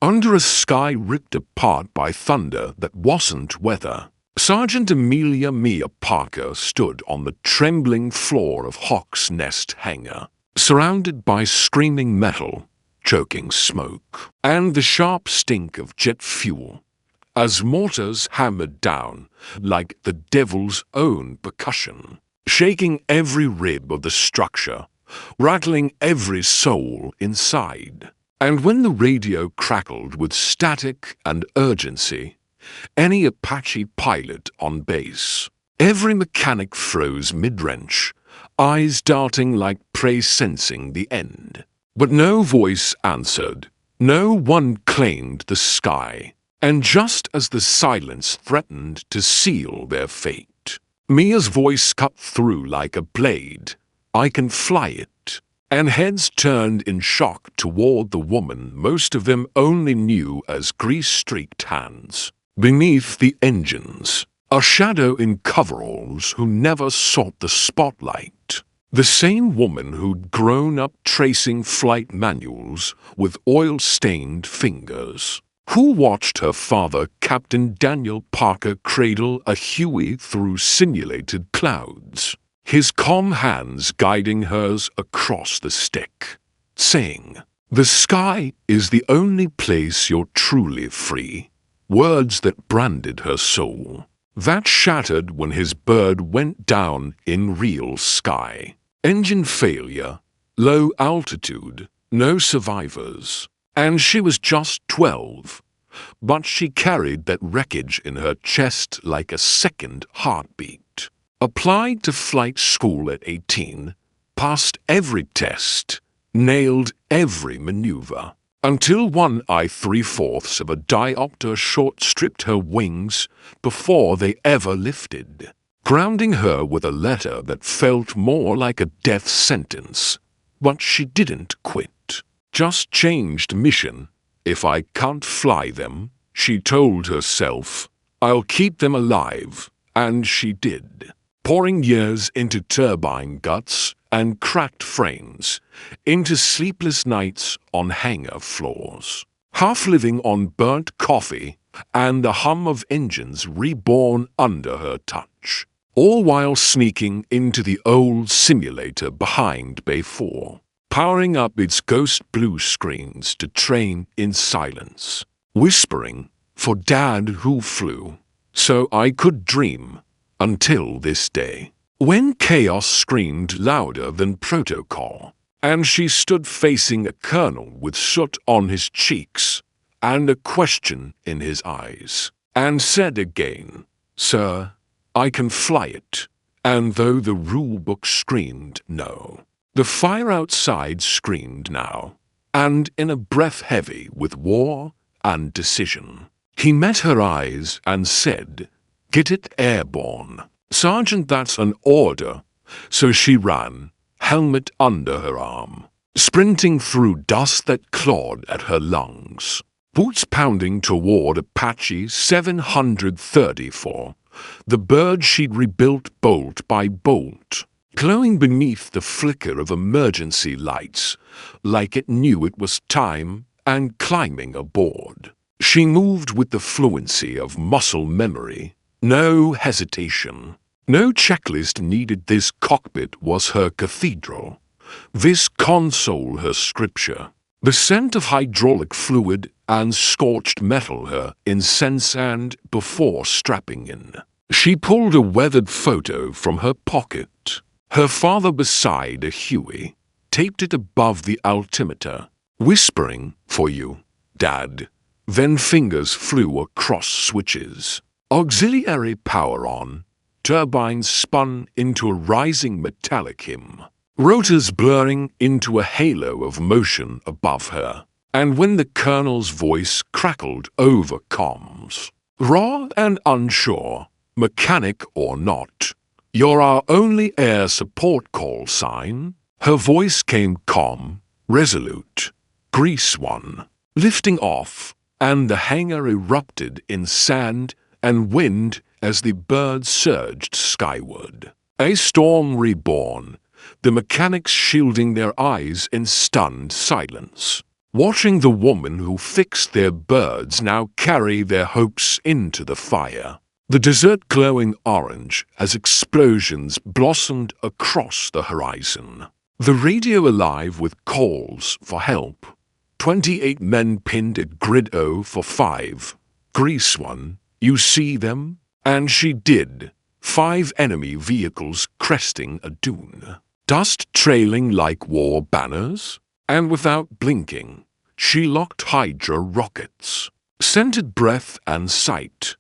Under a sky ripped apart by thunder that wasn't weather, Sergeant Amelia Parker stood on the trembling floor of Hawk's Nest hangar, surrounded by screaming metal, choking smoke, and the sharp stink of jet fuel, as mortars hammered down like the devil's own percussion, shaking every rib of the structure, rattling every soul inside. And when the radio crackled with static and urgency, any Apache pilot on base, every mechanic froze mid-wrench, eyes darting like prey sensing the end. But no voice answered, no one claimed the sky, and just as the silence threatened to seal their fate, Mia's voice cut through like a blade. "I can fly it." And heads turned in shock toward the woman most of them only knew as grease-streaked hands. Beneath the engines, a shadow in coveralls who never sought the spotlight. The same woman who'd grown up tracing flight manuals with oil-stained fingers. Who watched her father, Captain Daniel Parker, cradle a Huey through simulated clouds, his calm hands guiding hers across the stick, saying, "The sky is the only place you're truly free." Words that branded her soul. That shattered when his bird went down in real sky. Engine failure, low altitude, no survivors. And she was just 12. But she carried that wreckage in her chest like a second heartbeat. Applied to flight school at 18, passed every test, nailed every maneuver, until one I-3/4 of a diopter short stripped her wings before they ever lifted, grounding her with a letter that felt more like a death sentence. But she didn't quit, just changed mission. "If I can't fly them," she told herself, "I'll keep them alive," and she did. Pouring years into turbine guts and cracked frames, into sleepless nights on hangar floors, half living on burnt coffee and the hum of engines reborn under her touch, all while sneaking into the old simulator behind Bay 4, powering up its ghost blue screens to train in silence, whispering, "For Dad who flew, so I could dream." Until this day, when chaos screamed louder than protocol, and she stood facing a colonel with soot on his cheeks and a question in his eyes, and said again, "Sir, I can fly it." And though the rulebook screamed no, the fire outside screamed now, and in a breath heavy with war and decision, he met her eyes and said, "Get it airborne." "Sergeant, that's an order." So she ran, helmet under her arm, sprinting through dust that clawed at her lungs, boots pounding toward Apache 734, the bird she'd rebuilt bolt by bolt, glowing beneath the flicker of emergency lights like it knew it was time, and climbing aboard. She moved with the fluency of muscle memory. No hesitation. No checklist needed. This cockpit was her cathedral. This console her scripture. The scent of hydraulic fluid and scorched metal her incense, and before strapping in, she pulled a weathered photo from her pocket. Her father beside a Huey, taped it above the altimeter, whispering, "For you, Dad." Then fingers flew across switches. Auxiliary power on, turbines spun into a rising metallic hymn, rotors blurring into a halo of motion above her. And when the colonel's voice crackled over comms, raw and unsure, mechanic or not, "You're our only air support call sign," her voice came calm, resolute. Grease one, lifting off, and the hangar erupted in sand and wind as the bird surged skyward. A storm reborn, the mechanics shielding their eyes in stunned silence. watching the woman who fixed their birds now carry their hopes into the fire. The desert glowing orange as explosions blossomed across the horizon. The radio alive with calls for help. 28 men pinned at grid O for 5. Grease 1, you see them? And she did. 5 enemy vehicles cresting a dune. Dust trailing like war banners. And without blinking, she locked Hydra rockets, scented breath and sight,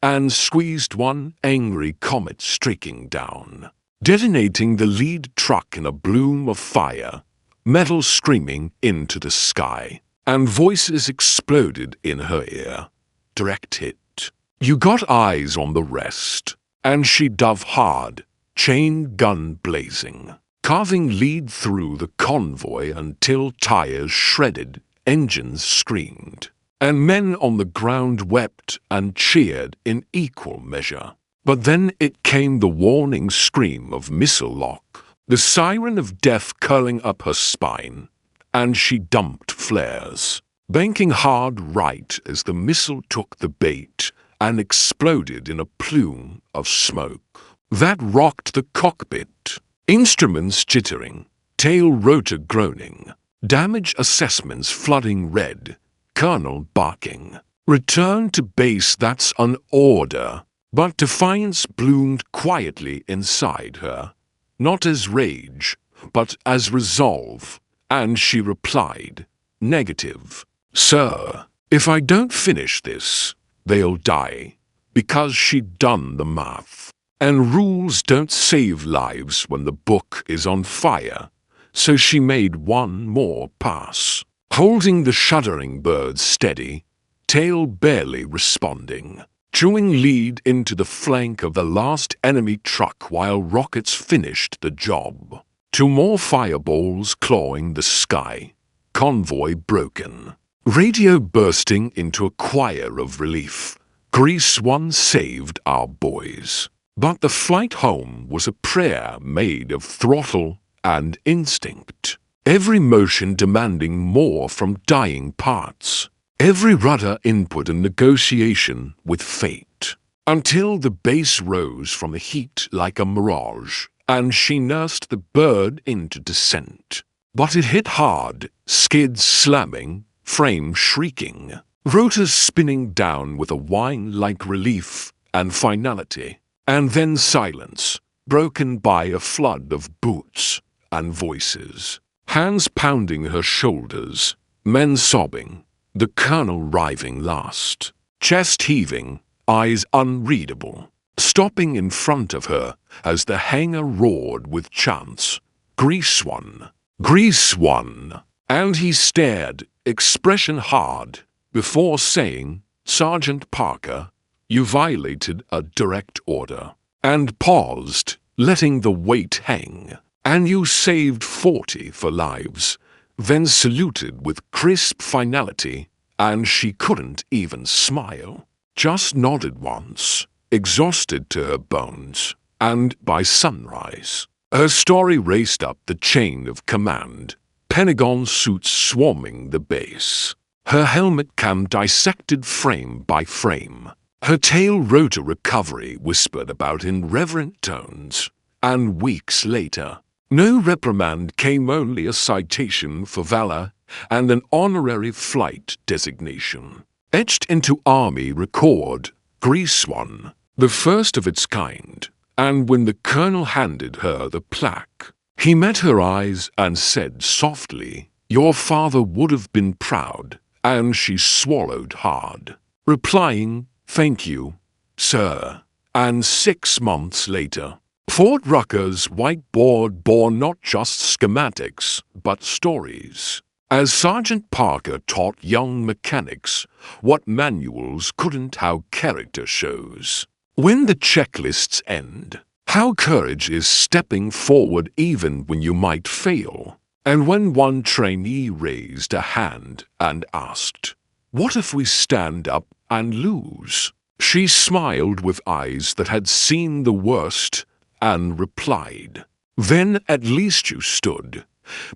and squeezed one angry comet streaking down, detonating the lead truck in a bloom of fire, metal screaming into the sky, and voices exploded in her ear. Direct hit. You got eyes on the rest, and she dove hard, chain gun blazing, carving lead through the convoy until tires shredded, engines screamed, and men on the ground wept and cheered in equal measure. But then it came the warning scream of missile lock, the siren of death curling up her spine, and she dumped flares, banking hard right as the missile took the bait and exploded in a plume of smoke that rocked the cockpit. Instruments jittering, tail rotor groaning, damage assessments flooding red, colonel barking. Return to base, that's an order. But defiance bloomed quietly inside her, not as rage, but as resolve, and she replied, negative. Sir, if I don't finish this, they'll die, because she'd done the math. And rules don't save lives when the book is on fire, so she made one more pass, holding the shuddering birds steady, tail barely responding, chewing lead into the flank of the last enemy truck while rockets finished the job. 2 more fireballs clawing the sky, convoy broken, radio bursting into a choir of relief. Grease 1 saved our boys. But the flight home was a prayer made of throttle and instinct, every motion demanding more from dying parts, every rudder input and negotiation with fate, until the base rose from the heat like a mirage, and she nursed the bird into descent. But it hit hard, skids slamming, frame shrieking, rotors spinning down with a whine-like relief and finality. And then silence, broken by a flood of boots and voices. Hands pounding her shoulders, men sobbing, the colonel writhing last. Chest heaving, eyes unreadable, stopping in front of her as the hangar roared with chants. Grease 1, Grease 1. And he stared, expression hard, before saying, Sergeant Parker, you violated a direct order, and paused, letting the weight hang, and you saved 40 for lives, then saluted with crisp finality, and she couldn't even smile, just nodded once, exhausted to her bones, and by sunrise, her story raced up the chain of command, Pentagon suits swarming the base, her helmet cam dissected frame by frame, her tail rotor recovery whispered about in reverent tones, and weeks later, no reprimand came, only a citation for valor and an honorary flight designation. Etched into Army record, Grease 1, the first of its kind, and when the colonel handed her the plaque, he met her eyes and said softly, your father would have been proud, and she swallowed hard, replying, thank you, sir. And 6 months later, Fort Rucker's whiteboard bore not just schematics, but stories, as Sergeant Parker taught young mechanics what manuals couldn't, how character shows. When the checklists end, how courage is stepping forward even when you might fail. And when one trainee raised a hand and asked, what if we stand up and lose? She smiled with eyes that had seen the worst and replied, then at least you stood,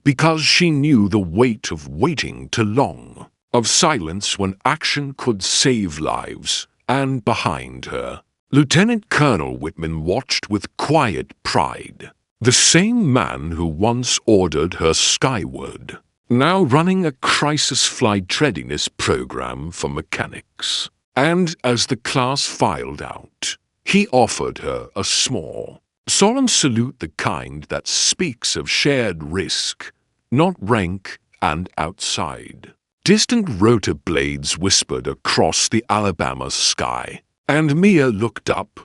because she knew the weight of waiting too long, of silence when action could save lives. And behind her, Lieutenant Colonel Whitman watched with quiet pride. The same man who once ordered her skyward, now running a crisis flight readiness program for mechanics. And as the class filed out, he offered her a small, solemn salute, the kind that speaks of shared risk, not rank and outside. Distant rotor blades whispered across the Alabama sky, and Mia looked up,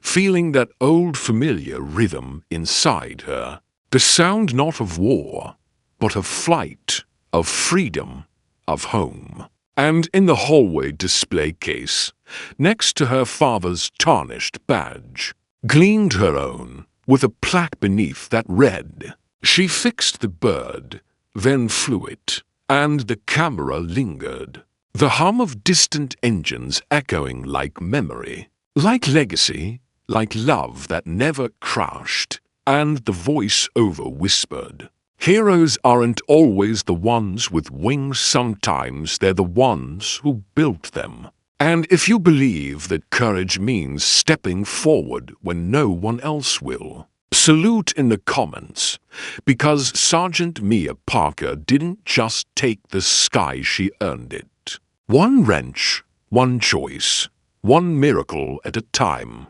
feeling that old familiar rhythm inside her, the sound not of war, but of flight, of freedom, of home. And in the hallway display case, next to her father's tarnished badge, gleamed her own, with a plaque beneath that read. She fixed the bird, then flew it, and the camera lingered, the hum of distant engines echoing like memory, like legacy, like love that never crashed, and the voice-over whispered, "Heroes aren't always the ones with wings, sometimes they're the ones who built them." And if you believe that courage means stepping forward when no one else will, salute in the comments, because Sergeant Mia Parker didn't just take the sky, she earned it. One wrench, one choice, one miracle at a time.